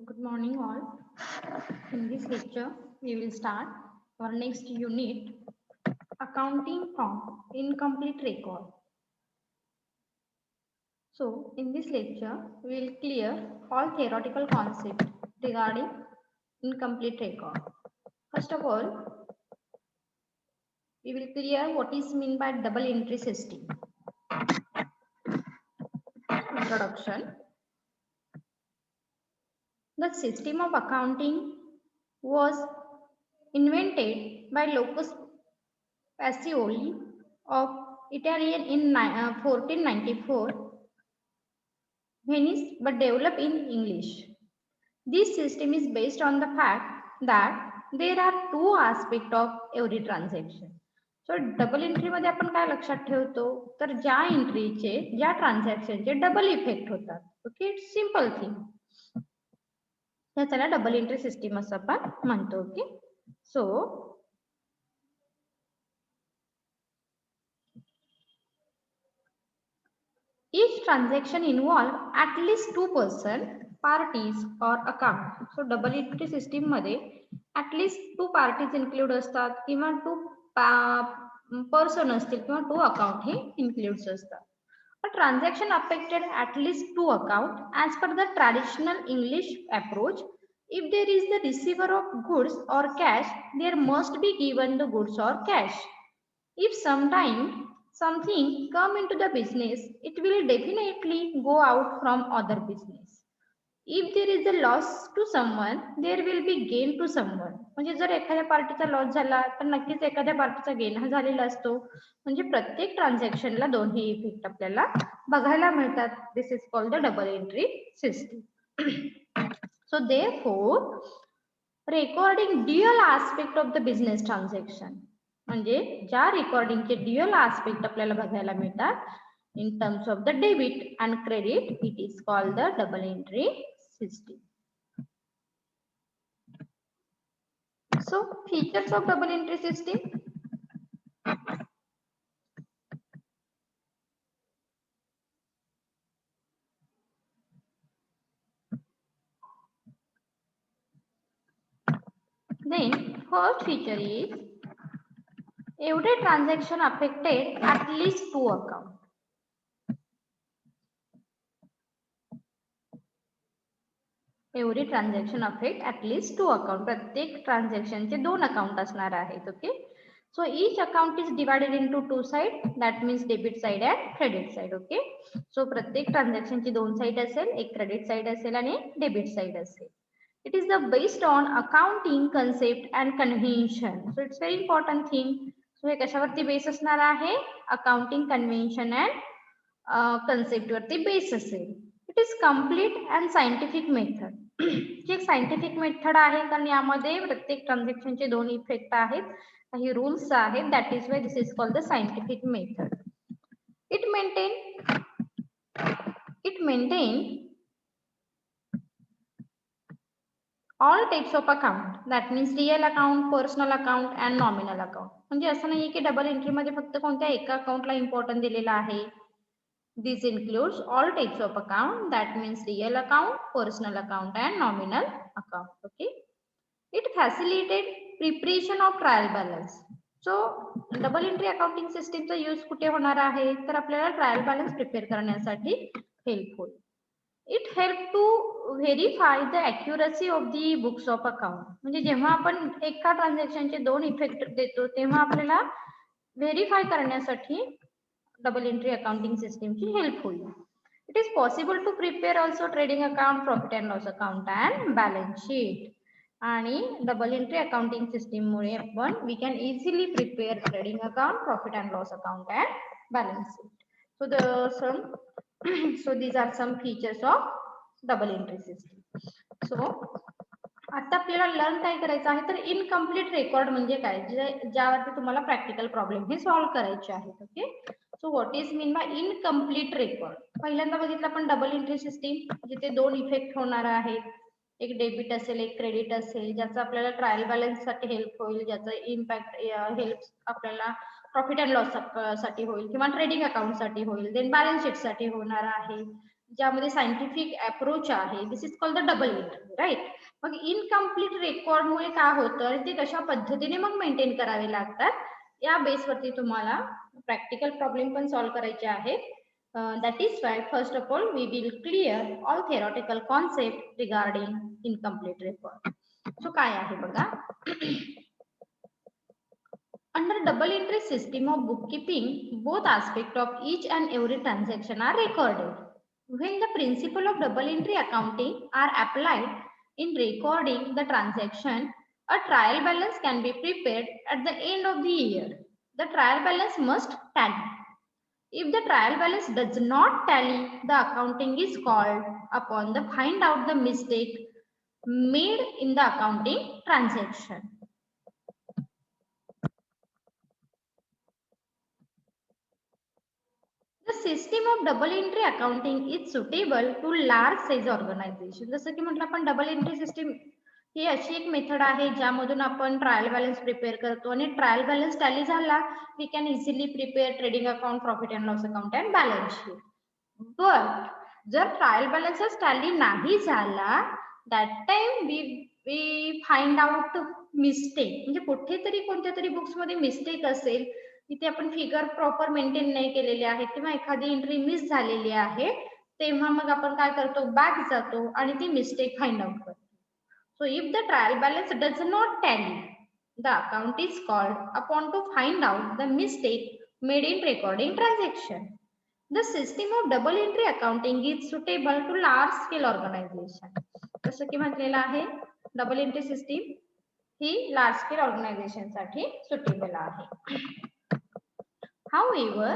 Good morning, all. In this lecture, we will start our next unit, accounting from incomplete record. So, in this lecture, we will clear all theoretical concepts regarding incomplete record. First of all, we will clear what is meant by double entry system. Introduction. The system of accounting was invented by Locus Pacioli of Italian in 1494 Venice, but developed in English. This system is based on the fact that there are two aspects of every transaction. So double entry मध्ये आपण काय लक्षात ठेवतो तर ज्या एंट्रीचे ज्या ट्रान्झॅक्शनचे double effect होतात. Okay, it's simple thing. त्याला डबल एंट्री सिस्टीम असं आपण म्हणतो. Okay, so each transaction involve at least two parties or account. So double entry system मध्ये at least two parties include असतात किंवा two person असतील किंवा two account हे includes असतात. A transaction affected at least two account as per the traditional English approach. If there is the receiver of goods or cash, there must be given the goods or cash. If sometime something come into the business, it will definitely go out from other business. If there is a loss to someone, there will be gain to someone. म्हणजे जर एखाद्या पार्टीचा loss झाला तर नक्कीच एखाद्या पार्टीचा gain हा झालेला असतो. म्हणजे प्रत्येक ट्रान्झॅक्शनला दोन्ही इफेक्ट आपल्याला बघायला मिळतात. This is called the double entry system. So therefore recording dual aspect of the business transaction, म्हणजे ज्या रेकॉर्डिंगचे ड्युअल आस्पेक्ट आपल्याला बघायला मिळतात in terms of the debit and credit, it is called the double entry system. So features of double entry system. Then first feature is every transaction affected at least two accounts. Every transaction affect at least two account. प्रत्येक transaction चे दोन account असणार आहेत. Okay, so each account is divided into two side, that means debit side and credit side. Okay, so प्रत्येक transaction ची दोन side असेल, एक क्रेडिट साइड असेल आणि डेबिट साइड असेल. It is the based on accounting concept and convention. So it's very important thing. So hey कशावरती base असणार आहे? अकाउंटिंग कन्व्हेन्शन अँड कन्सेप्ट वरती बेस असेल. It is complete and scientific method. एक scientific method आहे कारण यामध्ये प्रत्येक ट्रान्झॅक्शनचे दोन इफेक्ट आहेत, काही रूल्स आहेत. That is why this is called the scientific method. It maintain all types of account, that means real account, personal account and nominal account. म्हणजे असं नाहीये की डबल एंट्री मध्ये फक्त कोणत्या एका अकाउंटला इम्पॉर्टन्ट दिलेला आहे. This includes all types of account, that means real account, personal account and nominal account. Okay, it facilitated preparation of trial balance. So double entry accounting सिस्टीमचा यूज कुठे होणार आहे तर आपल्याला ट्रायल बॅलन्स प्रिपेअर करण्यासाठी help होईल. It help to verify the accuracy of the books of account. म्हणजे जेव्हा आपण एका ट्रान्झॅक्शनचे दोन इफेक्ट देतो तेव्हा आपल्याला व्हेरीफाय करण्यासाठी डबल एंट्री अकाउंटिंग सिस्टीमची हेल्प होईल. It is possible to prepare also trading account, profit and loss account and balance sheet. आणि डबल एंट्री अकाउंटिंग सिस्टीम मुळे आपण we can easily prepare trading account, profit and loss account and balance sheet. So these are some features of double entry system. So आता आपल्याला learn काय करायचं आहे तर incomplete record म्हणजे काय, ज्यावरती तुम्हाला प्रॅक्टिकल प्रॉब्लेम हे सॉल्व्ह करायचे आहेत. Okay, so what is mean by incomplete record. पहिल्यांदा बघितलं आपण डबल एंट्री सिस्टीम, जिथे दोन इफेक्ट होणार आहेत. एक डेबिट असेल, एक क्रेडिट असेल, ज्याचा आपल्याला ट्रायल बॅलन्स साठी हेल्प होईल, ज्याचा इम्पॅक्ट हेल्प आपल्याला प्रॉफिट अँड लॉस साठी होईल किंवा ट्रेडिंग अकाउंट साठी होईल. देन बॅलन्स शीट साठी होणार आहे. ज्यामध्ये सायंटिफिक अप्रोच आहे, this is called the double entry, right. मग इनकम्प्लीट रेकॉर्डमुळे काय होतं, ते कशा पद्धतीने मग मेंटेन करावे लागतात या बेसवरती तुम्हाला प्रॅक्टिकल प्रॉब्लेम पण सॉल्व्ह करायचे आहेत. That is why first of all we will clear all theoretical concept regarding incomplete record. So काय आहे बघा. Under double entry system of bookkeeping, both aspects of each and every transaction are recorded. When the principle of double entry accounting are applied in recording the transaction, a trial balance can be prepared at the end of the year. The trial balance must tally. If the trial balance does not tally, the accounting is called upon to find out the mistake made in the accounting transaction. The system of double entry accounting is suitable to large size organization. जसं की म्हटलं आपण double entry system ही अशी एक method आहे ज्यामधून आपण trial balance prepare करतो आणि ट्रायल बॅलन्स टॅली झाला we can easily prepare trading account, profit and loss account and balance sheet. But जर ट्रायल बॅलन्सच टॅली नाही झाला that time we find out mistake, म्हणजे कुठेतरी कोणत्या तरी बुक्स मध्ये मिस्टेक असेल, तिथे आपण फिगर प्रॉपर मेंटेन नाही केलेले आहेत किंवा एखादी एंट्री मिस झालेली आहे, तेव्हा मग आपण काय करतो, बॅक जातो आणि ती मिस्टेक फाइंड आउट करतो. So if the trial balance does not tally, the account is called upon to find out the mistake made in recording transaction. The system of double entry accounting is suitable to large scale organization. जसं की म्हटलेलं आहे double entry system ही large scale organisation साठी suitable आहे. However,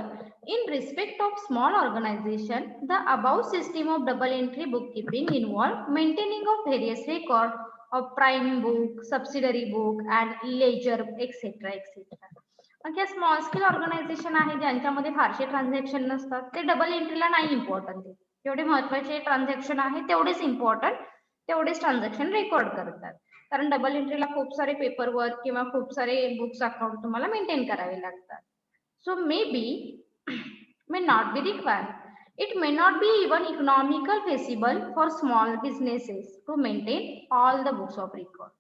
in respect of small organization, the above system of double entry bookkeeping involve maintaining of various record of prime book, subsidiary book and ledger etc. etc. मग या small scale organisation आहे ज्यांच्यामध्ये फारसे transaction नसतात ते double एंट्रीला नाही important देत. जेवढे महत्वाचे transaction आहे तेवढेच इम्पॉर्टंट, तेवढेच ट्रान्झॅक्शन रेकॉर्ड करतात. कारण डबल एंट्रीला खूप सारे पेपर वर्क किंवा खूप सारे बुक्स अकाउंट तुम्हाला मेंटेन करावे लागतात. So maybe may not be required. It may not be even economical feasible for small businesses to maintain all the books of record.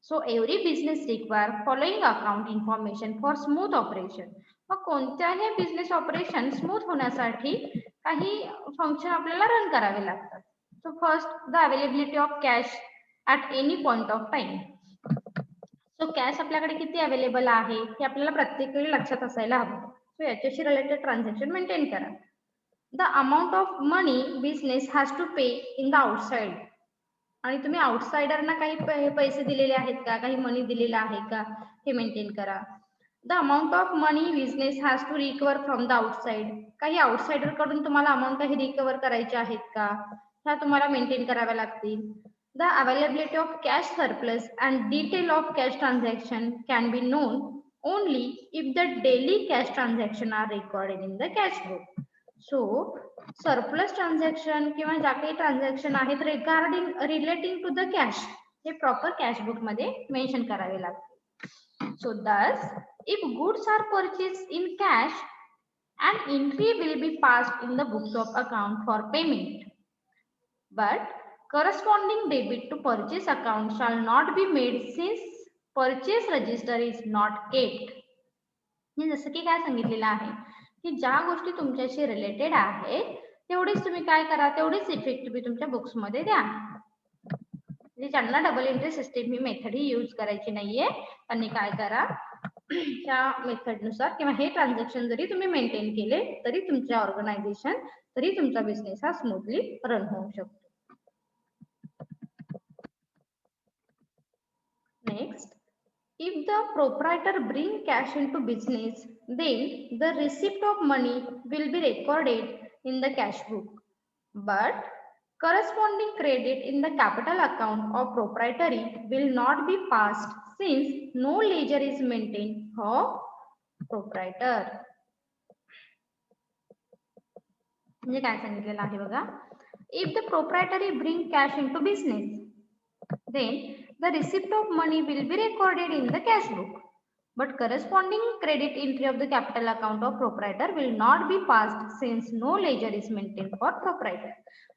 So every business require following account information for smooth operation. मग कोणत्याही business operation smooth होण्यासाठी काही function आपल्याला run करावे लागतात. So first the availability of cash at any point of time. So cash आपल्याकडे किती available आहे हे आपल्याला प्रत्येक वेळी लक्षात असायला हवं. सो याच्याशी रिलेटेड ट्रान्झॅक्शन मेंटेन करा. The amount of money business has to pay in the outside. आणि तुम्ही आउटसाइडरना काही पैसे दिलेले आहेत का, काही मनी दिलेला आहे का हे मेंटेन करा. The amount of money business has to recover from the outside. काही आउटसाइडर कडून तुम्हाला अमाऊंट काही रिकवर करायचे आहेत का, ह्या तुम्हाला मेंटेन कराव्या लागतील. The availability of cash surplus and detail of cash transaction can be known only if the daily cash transaction are recorded in the cash book. So surplus transaction किंवा ज्या काही ट्रान्झॅक्शन आहेत रिलेटिंग टू द कॅश हे proper cash book मध्ये mention करावे लागते. So thus if goods are purchased in cash, an entry will be passed in the books of account for payment. But corresponding debit to purchase account shall not be made since purchase register is not kept. जसं की काय सांगितलेलं आहे की ज्या गोष्टी तुमच्याशी related आहेत तेवढेच तुम्ही काय करा, तेवढेच इफेक्ट तुम्ही तुमच्या बुक्स मध्ये द्या. म्हणजे ज्यांना डबल एंट्री सिस्टीम ही मेथड ही यूज करायची नाहीये त्यांनी काय करा, त्या मेथड नुसार किंवा हे ट्रान्झॅक्शन जरी तुम्ही मेंटेन केले तरी तुमच्या ऑर्गनायझेशन, तरी तुमचा बिझनेस हा स्मूथली रन होऊ शकतो. Next, if the proprietor bring cash into business, then the receipt of money will be recorded in the cash book, but corresponding credit in the capital account of proprietary will not be passed since no ledger is maintained for proprietor. म्हणजे काय सांगितलेलं आहे बघा, if the proprietary bring cash into business, then the receipt of money will be recorded in the cash book, But corresponding credit entry of the capital account of proprietor will not be passed since no ledger is maintained for proprietor.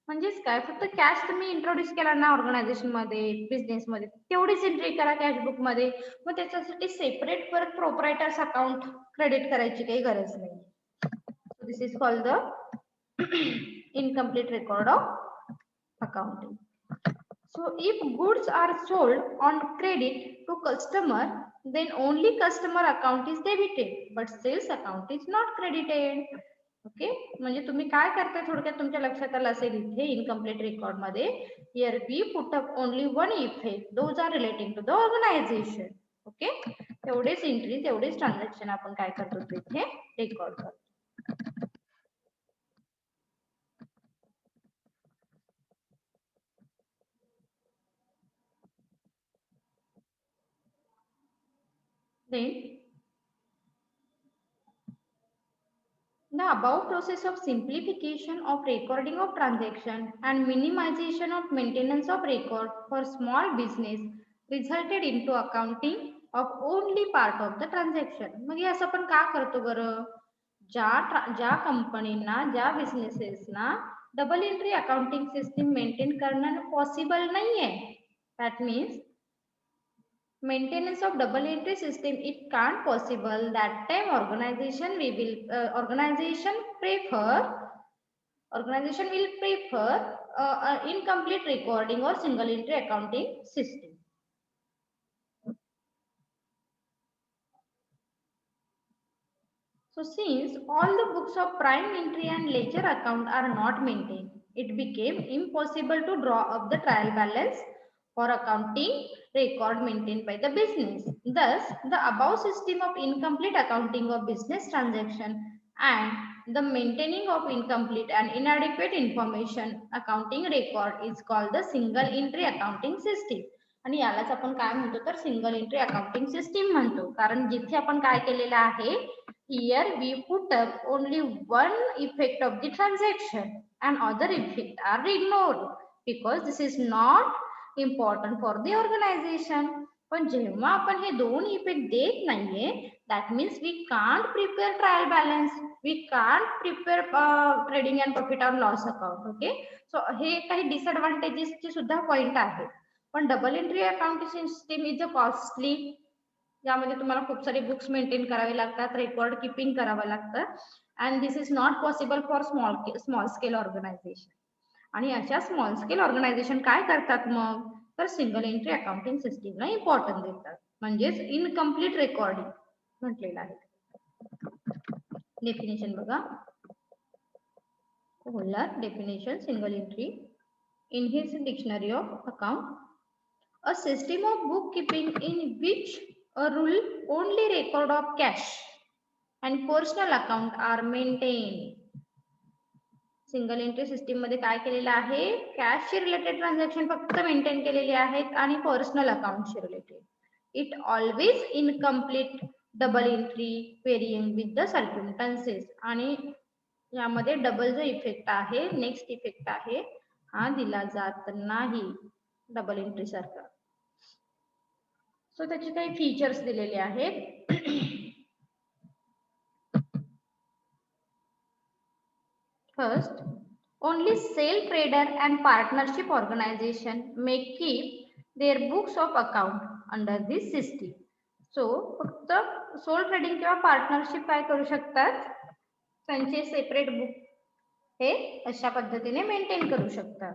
म्हणजेच काय, फक्त cash तुम्ही introduce केला ना organisation मध्ये, business मध्ये, तेवढीच entry करा कॅश बुक मध्ये. मग त्याच्यासाठी सेपरेट परत प्रोप्रायटर्स अकाउंट क्रेडिट करायची काही गरज नाही. This is called the incomplete record of accounting. So if goods are sold on credit to customer, then only customer account is debited, but sales account is not credited. Okay, म्हणजे तुम्ही काय करताय थोडक्यात तुमच्या लक्षात आलं असेल इथे इनकम्प्लीट रेकॉर्ड मध्ये, here we put up only one effect, those are relating to the organisation. Okay, तेवढेच एंट्री तेवढेच ट्रान्झॅक्शन आपण काय करतो इथे रेकॉर्ड करतो. Then the above process of simplification of recording of transaction and minimization of maintenance of record for small business resulted into accounting of only part of the transaction. मग हे असं आपण का करतो बरं? ज्या कंपनीना, ज्या बिझनेसेसना double entry accounting system maintain करणं पॉसिबल नाहीये, that means maintenance of double entry system, it can't possible, that time organization will prefer incomplete recording or single entry accounting system. So since all the books of prime entry and ledger account are not maintained, it became impossible to draw up the trial balance for accounting record maintained by the business. Thus, the above system of incomplete accounting of business transaction and the maintaining of incomplete and inadequate information accounting record is called the single entry accounting system. आणि यालाच आपण काय म्हणतो तर single entry accounting system म्हणतो. कारण जिथे आपण काय केलेलं आहे, here we put up only one effect of the transaction and other effects are ignored because this is not important for the organization. पण जेव्हा आपण हे दोन इफेक्ट देत नाहीये, that means we can't prepare trial balance, we can't prepare trading and profit or loss account. Okay, so हे काही disadvantages चे सुद्धा पॉइंट आहेत. पण double entry accounting system is a costly, यामध्ये तुम्हाला खूप सारे बुक्स मेंटेन करावे लागतात, रेकॉर्ड किपिंग करावं लागतं, and this is not possible for small scale organisation. आणि अशा स्मॉल स्केल ऑर्गनायझेशन काय करतात मग तर सिंगल एंट्री अकाउंटिंग सिस्टीमला इम्पॉर्टन्स देतात, म्हणजेच इनकम्प्लीट रेकॉर्डिंग म्हटलेलं आहे. डेफिनेशन बघा, बोलणार definition single entry in his dictionary of account, a system of bookkeeping in which a rule only record of cash and personal account are maintained. Single entry system मध्ये काय केलेलं आहे, कॅशशी related transaction फक्त maintain केलेले आहेत आणि personal अकाउंटशी related. It always incomplete double entry varying with the circumstances. आणि यामध्ये डबल जो इफेक्ट आहे, नेक्स्ट इफेक्ट आहे, हा दिला जात नाही डबल एंट्री सारखा. सो त्याचे काही फीचर्स दिलेले आहेत. First, only sole trader and partnership organisation may keep their books of account under this system. So फक्त सोल ट्रेडिंग किंवा पार्टनरशिप काय करू शकतात, त्यांचे सेपरेट बुक हे अशा पद्धतीने मेंटेन करू शकतात.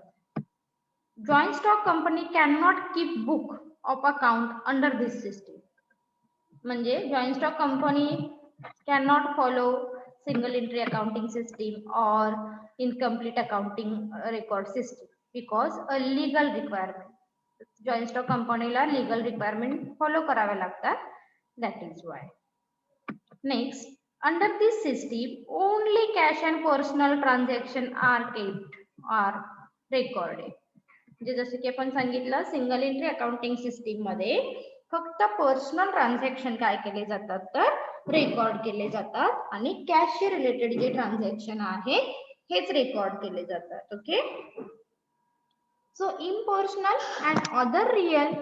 Joint stock company can not keep book of account under this system. म्हणजे joint stock company can not follow single entry accounting system और incomplete accounting record system because a legal requirement. Joint stock कंपनीला legal requirement follow कराव्या लागतात, that is why. Next, under this system only cash and personal transaction are kept or recorded. म्हणजे जसं की आपण सांगितलं, single entry accounting system मध्ये फक्त पर्सनल ट्रान्झॅक्शन काय केले जातात तर रेकॉर्ड केले जातात आणि कॅशशी रिलेटेड जे ट्रान्झॅक्शन आहेत हेच रेकॉर्ड केले जातात. Okay, so impersonal and other real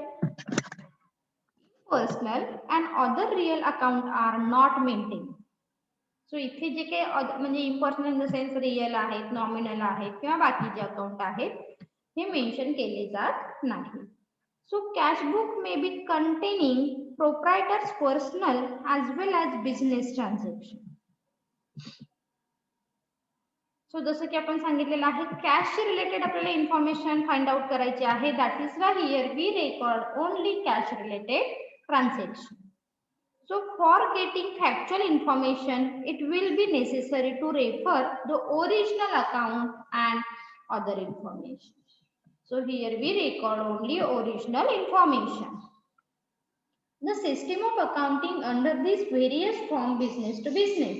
personal and other real account are not maintain. So इथे जे काही म्हणजे impersonal in the sense real आहेत, नॉमिनल आहेत किंवा बाकीचे अकाउंट आहेत हे मेन्शन केले जात नाही. So cash book may be containing proprietor's personal as well as business transaction. So जसं की आपण सांगितलेलं आहे कॅशशी रिलेटेड आपल्याला इन्फॉर्मेशन फाइंड आउट करायची आहे. That is why here we record only cash related transaction. So for getting factual information, it will be necessary to refer the original account and other information. So here we record only original information. The system of accounting under these various form business to business.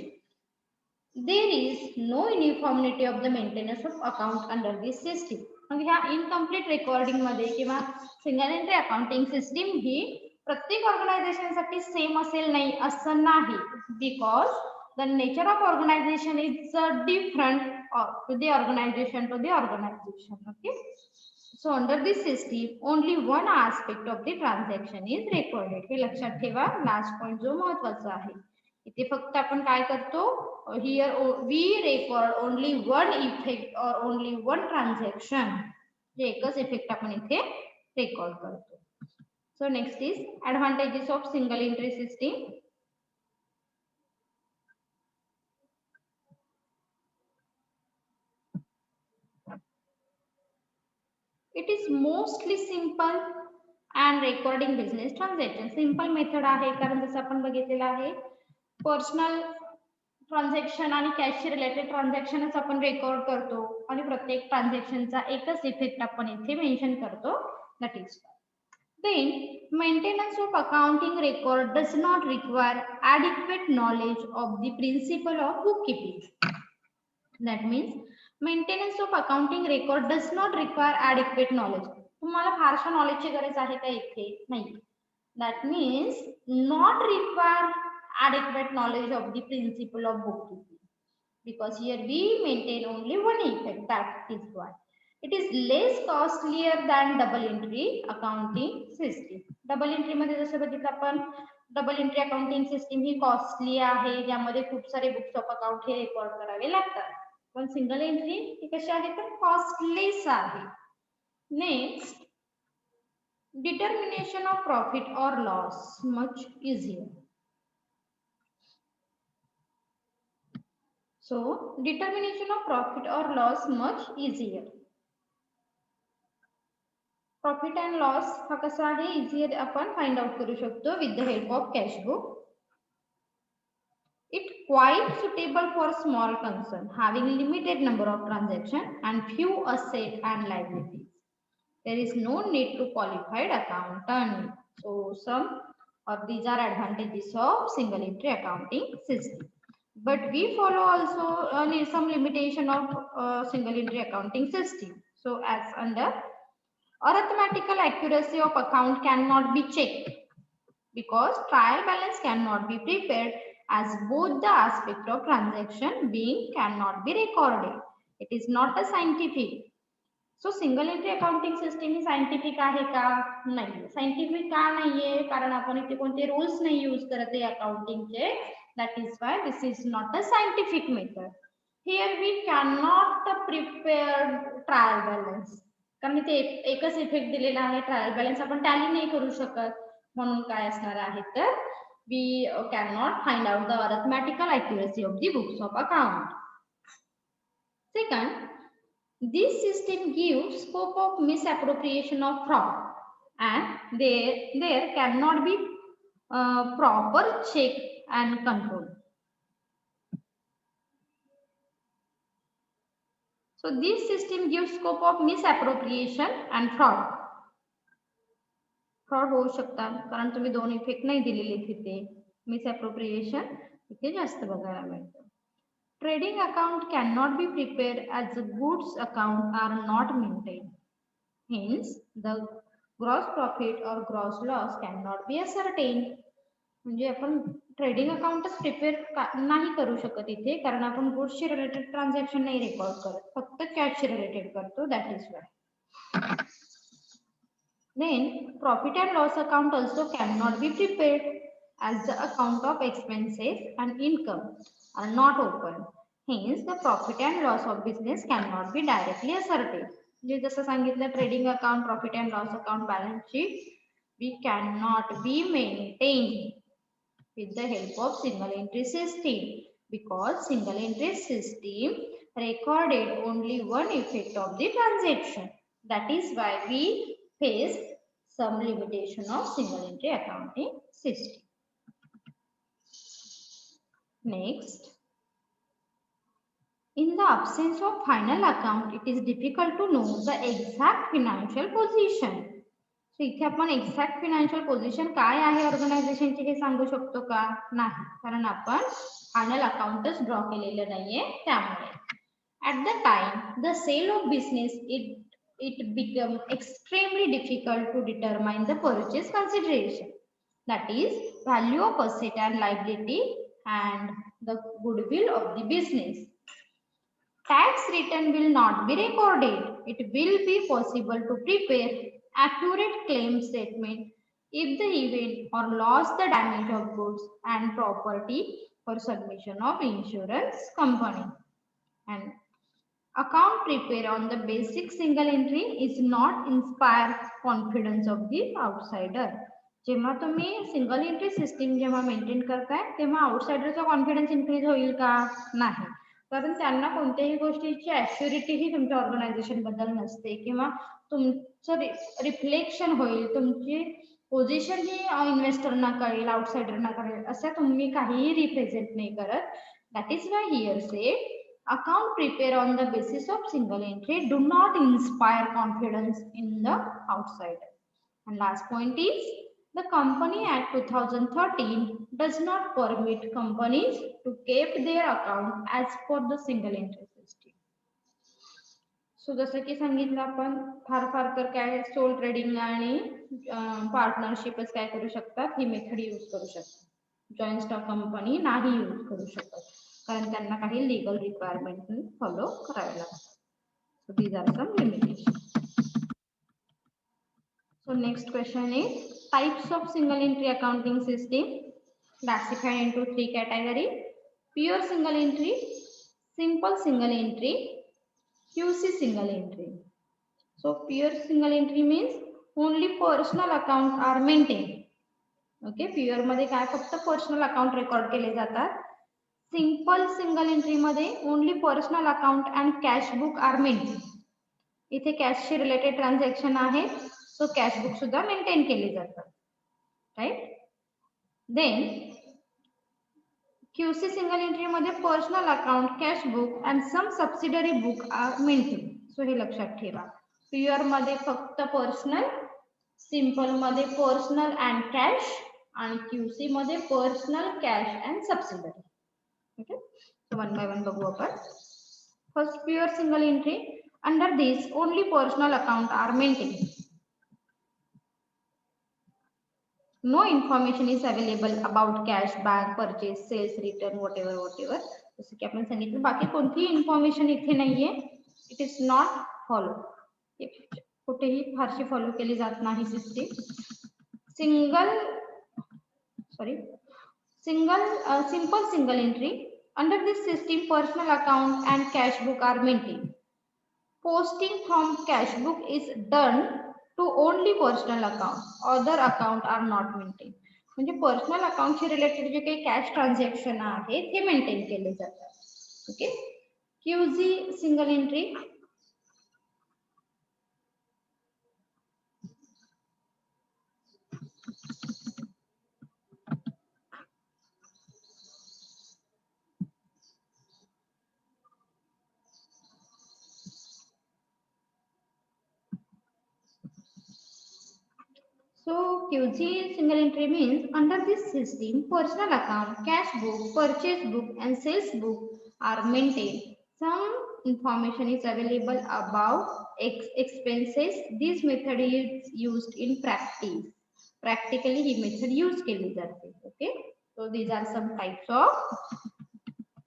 There is no uniformity of the maintenance of account under this system. मग ह्या incomplete recording मध्ये किंवा single entry accounting system ही प्रत्येक ऑर्गनायझेशन साठी same असेल नाही असं नाही. Because the nature of organisation is different to the organisation. Okay. So under this system only one aspect of the transaction is recorded. हे लक्षात ठेवा. लास्ट पॉइंट जो महत्वाचा आहे इथे फक्त आपण काय करतो here we record only one effect और ओनली वन ट्रान्झॅक्शन. एकच इफेक्ट आपण इथे रेकॉर्ड करतो. So next is advantages of single entry system. It is mostly simple and recording business transaction. Simple method आहे कारण जसं आपण बघितलेलं आहे पर्सनल ट्रान्झॅक्शन आणि कॅशशी रिलेटेड ट्रान्झॅक्शनच आपण रेकॉर्ड करतो आणि प्रत्येक ट्रान्झॅक्शनचा एकच इफेक्ट आपण इथे मेन्शन करतो. That is then maintenance of accounting record does not require adequate knowledge of the principle of bookkeeping. That means maintenance of accounting record does not require adequate knowledge. तुम्हाला फारशा नॉलेजची गरज आहे का इथे नाही. That means not require adequate knowledge of the principle of bookkeeping because here we maintain only one effect. That is why it is less costlier than double entry accounting system. Double entry मध्ये जसं बघितलं आपण double entry accounting system ही costly आहे ज्यामध्ये खूप सारे books of account हे रेकॉर्ड करावे लागतात. पण सिंगल एंट्री ही कशी आहे तर कॉस्टलेस आहे. Next determination of profit or loss much easier. So determination of profit or loss much easier. Profit and loss हा कसा आहे easier आपण find out करू शकतो with the help of cash book. It quite suitable for small concern having limited number of transactions and few assets and liabilities. There is no need to qualified accountant. So some of these are advantages of single entry accounting system. But we follow also some limitation of single entry accounting system. So as under arithmetical accuracy of account cannot be checked because trial balance cannot be prepared as both the aspect of transaction being cannot be recorded. It is not a scientific. So single entry accounting system he scientific आहे का नाही. Scientific का नाहीये कारण आपण इथे कोणते rules नाही यूज करत आहे अकाउंटिंगचे. That is why this is not a scientific method. Here we can not prepare trial balance कारण इथे एकच इफेक्ट दिलेला आहे. ट्रायल बॅलन्स आपण टॅली नाही करू शकत म्हणून काय असणार आहे तर we can not find out the arithmetical accuracy of the books of account. Second, this system gives scope of misappropriation of fraud and there cannot be proper check and control. So this system gives scope of misappropriation and fraud. Fraud होऊ शकतात कारण तुम्ही दोन effect नाही दिलेले तिथे. Misappropriation इथे जास्त बघायला मिळतं. Trading account cannot be prepared as the goods account are not maintained. Hence, the gross profit or gross loss cannot be ascertained. म्हणजे आपण ट्रेडिंग अकाउंटच प्रिपेअर नाही करू शकत इथे कारण आपण गुड्सशी रिलेटेड ट्रान्झॅक्शन नाही रेकॉर्ड करत फक्त कॅशशी रिलेटेड करतो. That is Y. Then profit and loss account also cannot be prepared, as the account of expenses and income are not open. Hence, the profit and loss of business cannot be directly asserted. जे जसं सांगितलं trading account, profit and loss account, balance sheet we cannot be maintained with the help of single entry system, because single entry system recorded only one effect of the transaction. That is why we face some limitation of single entry accounting system. Next, in the absence of final account, it is difficult to know the exact financial position. So इथे आपण exact financial position काय आहे ऑर्गनायझेशनची हे सांगू शकतो का? नाही, कारण आपण फायनल अकाउंटच ड्रॉ केलेलं नाहीये त्यामुळे. At the time the sale of business, it become extremely difficult to determine the purchase consideration, that is value of asset and liability and the goodwill of the business. Tax return will not be recorded. It will be possible to prepare accurate claim statement if the event or loss the damage of goods and property for submission of insurance company. And account prepare on the basic single entry is not inspire confidence of the outsider. जेव्हा तुम्ही single entry system जेव्हा maintain करताय तेव्हा आउटसाइडरचा confidence increase होईल का? नाही, कारण त्यांना कोणत्याही गोष्टीची ॲश्युरिटी ही तुमच्या ऑर्गनायझेशन बद्दल नसते, किंवा तुमचं रिफ्लेक्शन होईल, तुमची पोझिशन ही इन्व्हेस्टरना कळेल, आउटसाइडरना कळेल, असं तुम्ही काहीही रिप्रेझेंट नाही करत. दॅट इज वाय हियर से account prepare on the basis of single entry do not inspire confidence in the outsider. And last point is the Company Act 2013 does not permit companies to keep their account as per the single entry system. सो जसं की सांगितलं आपण फार तर काय soul trading आणि पार्टनरशिपच काय करू शकतात, ही मेथड यूज करू शकतात. जॉईंट स्टॉक कंपनी नाही यूज करू शकत, कारण त्यांना काही लीगल रिक्वायरमेंट फॉलो करावे लागतात. So these are some limitation. So next question is types of single entry accounting system classified into 3 categories: pure single entry, simple single entry, QC single entry. So pure single entry means only personal account are maintained. Okay, pure मध्ये काय फक्त personal account record केले जातात. Simple single entry मध्ये only personal account and cash book are maintain. इथे कॅशशी related transaction आहे, so cash book सुद्धा मेंटेन केले जातात, right. Then quasi single entry मध्ये personal account, cash book and some subsidiary book are maintain. So हे लक्षात ठेवा. प्युअर मध्ये फक्त पर्सनल, सिंपल मध्ये पर्सनल अँड कॅश, आणि क्यूसी मध्ये personal, cash and subsidiary. Okay, so one by one बघू आपण. First pure single entry. Under this only personal account are maintain. No information is available about cash, bank, purchase, sales, return, whatever. जसं की आपण सांगितलं, बाकी कोणतीही information इथे नाहीये. It is not follow. कुठेही फारशी फॉलो केली जात नाही system. simple single entry. Under this system, personal account and cash book are maintained. Posting from cash book is done to only personal account. Other account are not maintained. म्हणजे personal अकाउंटशी related जे काही cash transaction आहे ते maintain केले जातात. Okay. Quasi single entry. So QG single entry means under this system, personal account, cash book, purchase book and sales book are maintained. Some information is available about expenses. This method is used in practice. Practically he method use केली जाते. Okay. So these are some types of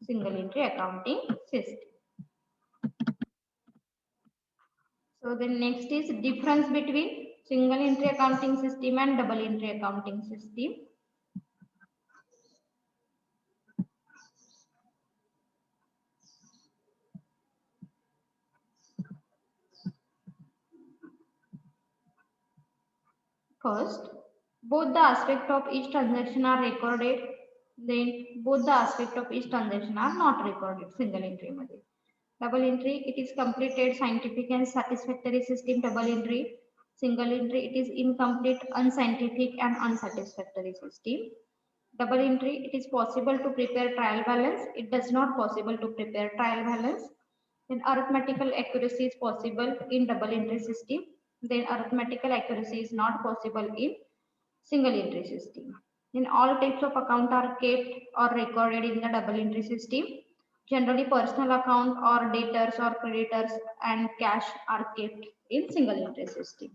single entry accounting system. So the next is difference between single entry accounting system and double entry accounting system. First, both the aspect of each transaction are recorded. Then both the aspect of each transaction are not recorded single entry मध्ये. Double entry, it is completed, scientific and satisfactory system. Double entry, single entry, it is incomplete, unscientific and unsatisfactory system. Double entry, it is possible to prepare trial balance. It does not possible to prepare trial balance. Then arithmetical accuracy is possible in double entry system. Then arithmetical accuracy is not possible in single entry system. Then all types of account are kept or recorded in the double entry system. Generally, personal account or debtors or creditors and cash are kept in single entry system.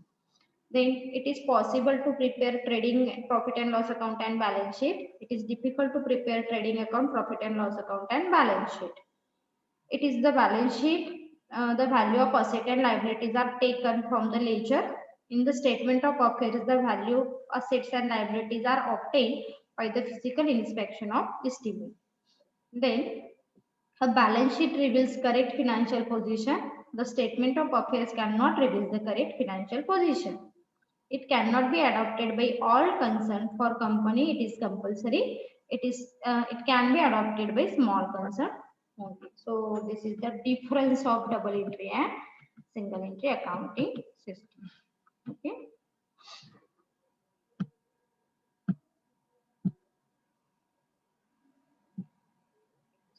Then it is possible to prepare trading profit and loss account and balance sheet. It is difficult to prepare trading account, profit and loss account and balance sheet. It is the balance sheet. The value of asset and liabilities are taken from the ledger. In the statement of affairs, the value of assets and liabilities are obtained by the physical inspection of estimate. Then a balance sheet reveals correct financial position. The statement of affairs cannot reveal the correct financial position. It cannot be adopted by all concerned. For company, it is compulsory. It can be adopted by small concern only. So this is the difference of double entry and single entry accounting system. Okay.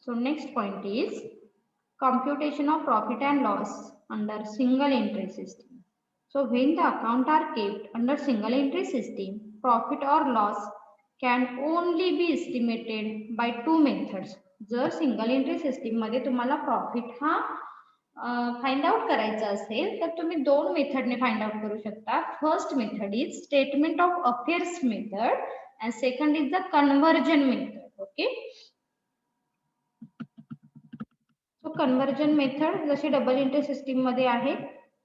So next point is computation of profit and loss under single entry system. So when the account are kept under single entry system, profit or loss can only be estimated by two methods. जर single entry system मध्ये तुम्हाला profit हा find out करायचा असेल तर तुम्ही दोन मेथडने find out करू शकता. First method is statement of affairs method and second is the conversion method. Okay. So conversion method जशी डबल एंट्री सिस्टीम मध्ये आहे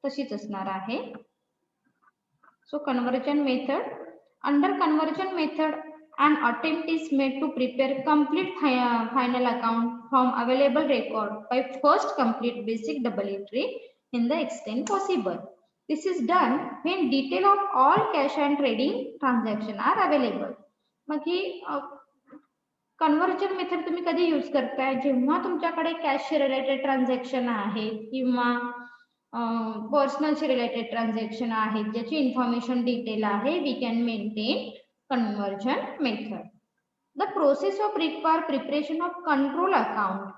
तशीच असणार आहे. So conversion method, under conversion method an attempt is made to prepare complete final account from available record by first complete basic double entry in the extent possible. This is done when detail of all cash and trading transaction are available. Mug he conversion method तुम्ही कधी use करताय जेव्हा तुमच्याकडे cash related transaction आहे किंवा पर्सनलशी related transaction आहेत ज्याची information detail आहे. We can maintain conversion method. The process of require preparation of control account.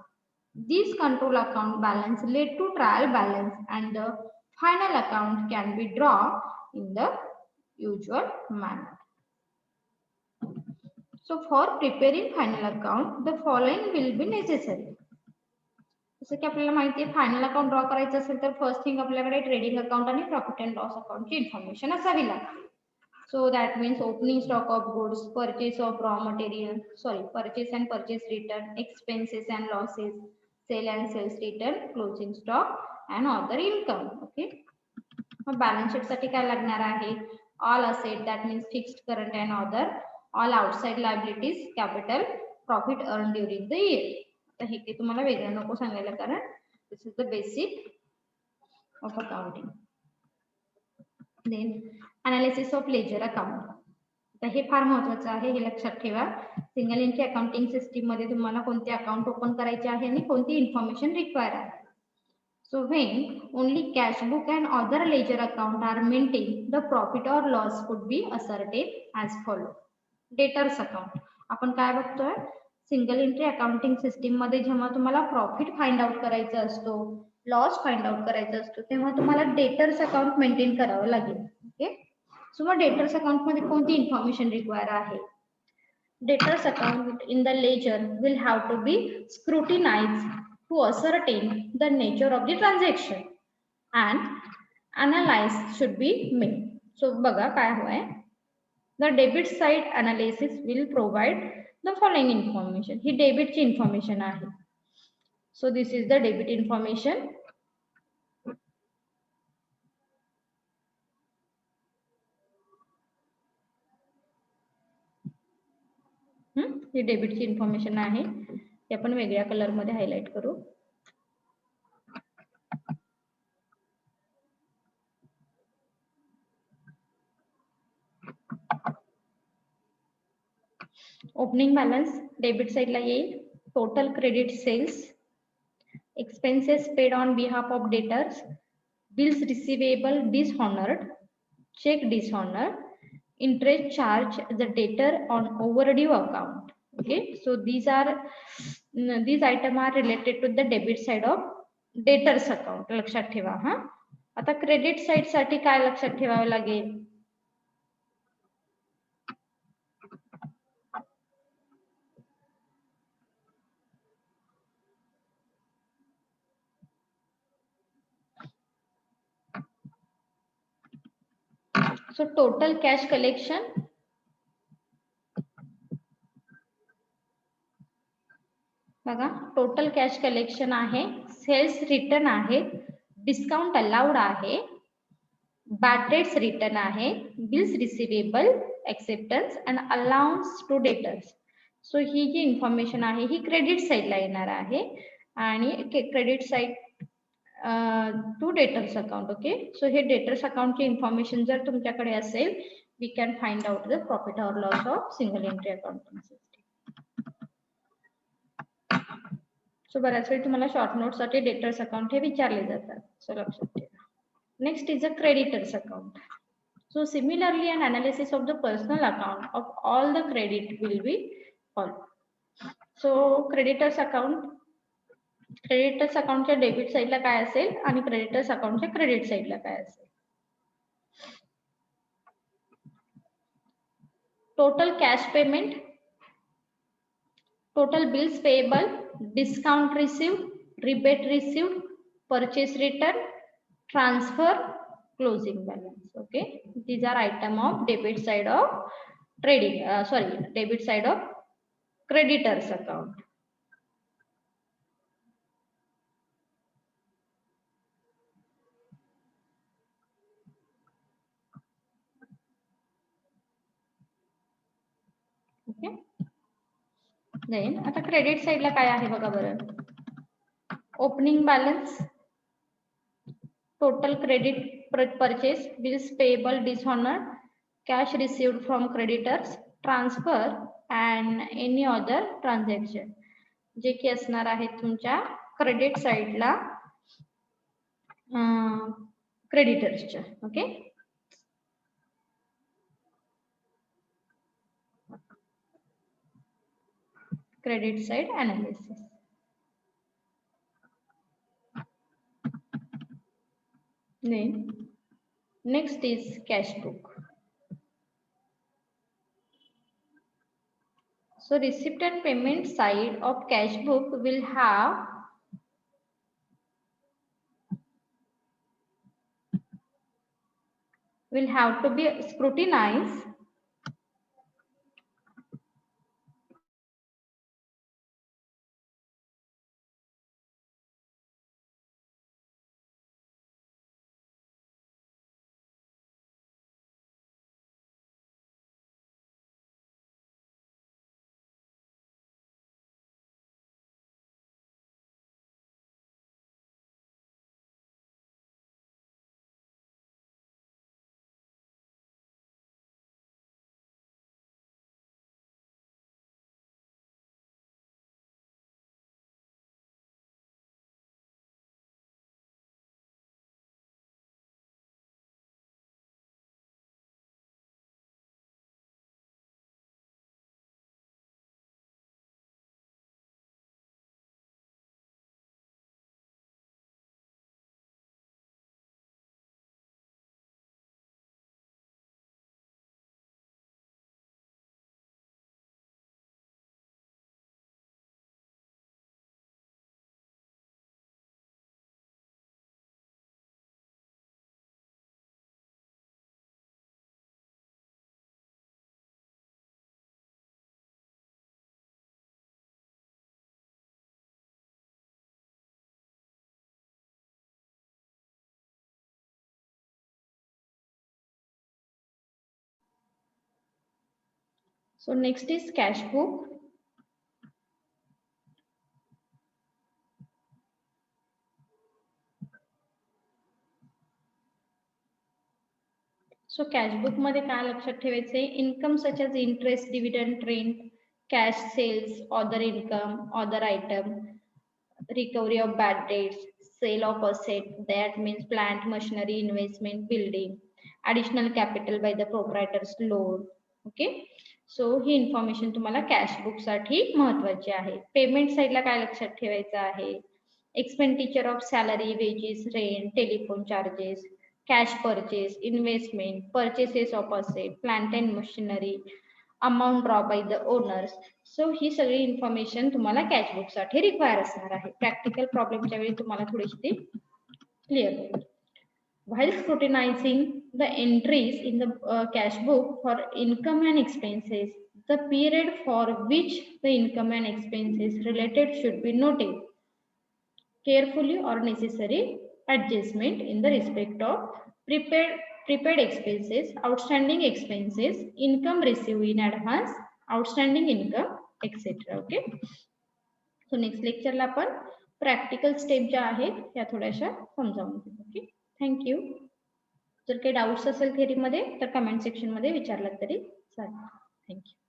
This control account balance led to trial balance and the final account can be draw in the usual manner. So for preparing final account, the following will be necessary. जसं की आपल्याला माहिती आहे final account draw करायचं असेल तर first thing आपल्याकडे trading account आणि प्रॉफिट अँड लॉस अकाउंटची इन्फॉर्मेशन असावी लागते. So that means opening stock of goods, purchase of raw material, purchase and purchase return, expenses and losses, sale and sales return, closing stock and other income. Okay. मग balance sheet साठी काय लागणार आहे? All asset that means fixed, current and other, all outside liabilities, capital, profit earn during the year. तर हे तुम्हाला वेगळं नको सांगायला कारण this is the basic of accounting. Then analysis of ledger account. तर हे फार महत्वाचं आहे, हे लक्षात ठेवा. सिंगल एंट्री अकाउंटिंग सिस्टीम मध्ये तुम्हाला कोणते अकाउंट ओपन करायचे आहे आणि कोणती इन्फॉर्मेशन रिक्वायर आहे. So when only cash book and other ledger account are maintained, the profit or loss could be ascertained as follows. Debtors account. आपण काय बघतोय? सिंगल एंट्री अकाउंटिंग सिस्टीम मध्ये जेव्हा तुम्हाला प्रॉफिट फाइंड आउट करायचा असतो, loss find out करायचा असतो, तेव्हा तुम्हाला डेटर्स अकाउंट मेंटेन करावं लागेल. ओके. सो मग डेटर्स अकाउंट मध्ये कोणती इन्फॉर्मेशन रिक्वायर आहे? Debtors account in the ledger will have to be scrutinized to ascertain the nature of the transaction and analysis should be made. So बघा काय होय. The debit side analysis will provide the following information. ही debit ची information आहे. So this is the debit information. ही डेबिटची information आहे, ती आपण वेगळ्या कलर मध्ये हायलाइट करू. ओपनिंग बॅलन्स डेबिट साइडला येईल. Total credit sales, expenses paid on behalf of debtors, bills receivable dishonored, check dishonored, interest charge the debtor on overdue account. Okay, so these item are related to the debit side of debtors account. लक्षात ठेवा. हा आता credit side साठी काय लक्षात ठेवावे लागेल? So total cash collection, बघा टोटल कॅश कलेक्शन आहे, सेल्स रिटर्न आहे, डिस्काउंट अलाउड आहे, बॅड डेट्स रिटर्न आहे, bills receivable, acceptance and allowance to debtors. So ही जी इन्फॉर्मेशन आहे ही क्रेडिट साइडला येणार आहे आणि credit side to debtors account. Okay, so हे डेटर्स अकाउंटची इन्फॉर्मेशन जर तुमच्याकडे असेल, we can find out the profit और loss of single entry accounting system. So बऱ्याच वेळी तुम्हाला शॉर्ट नोट साठी डेटर्स अकाउंट हे विचारले जातात. सो लक्षात ठेवा. Next is a creditors account. So similarly, an analysis of the personal account of all the credit will be followed. So creditors accountच्या debit साइडला काय असेल आणि क्रेडिटर्स अकाउंटच्या क्रेडिट साइडला काय असेल? Total cash payment, total bills payable, discount received, rebate received, purchase return, transfer, closing balance. Okay, these are item of debit side of trading, debit side of creditors account. Okay, then आता credit साइडला काय आहे बघा बरं. Opening balance, total credit purchase, bills payable dishonored, cash received from creditors, transfer and any other transaction, जे की असणार आहे तुमच्या क्रेडिट साइडला क्रेडिटर्सच्या. Okay, credit side analysis. Then next is cash book. So receipt and payment side of cash book will have to be scrutinized So next is cash book. So cashbook मध्ये काय लक्षात ठेवायचे, income such as interest, dividend, rent, cash sales, other income, other item, recovery of bad debts, sale of asset, that means plant, machinery, investment, building, additional capital by the proprietor's loan. Okay, so he information तुम्हाला cash book साठी महत्वाची आहे. Payment साइडला काय लक्षात ठेवायचं आहे, expenditure of salary, wages, rent, telephone charges, cash purchase, investment, purchases of asset, plant and machinery, amount draw by the owners. सो ही सगळी इन्फॉर्मेशन तुम्हाला कॅश बुक साठी रिक्वायर असणार आहे. प्रॅक्टिकल प्रॉब्लेमच्या वेळी तुम्हाला थोडीशी ती क्लिअर होईल. While scrutinizing the entries in the cash book for income and expenses, the period for which the income and expenses related should be noted carefully or necessary adjustment in the respect of prepaid expenses, outstanding expenses, income received in advance, outstanding income, etc. Okay, so next लेक्चरला आपण practical step ज्या आहेत त्या थोड्याशा समजावून घेऊ. Okay, thank you. जर काही डाऊट्स असेल थेरीमध्ये तर कमेंट सेक्शन मध्ये विचारलात तरी चालेल. थँक्यू.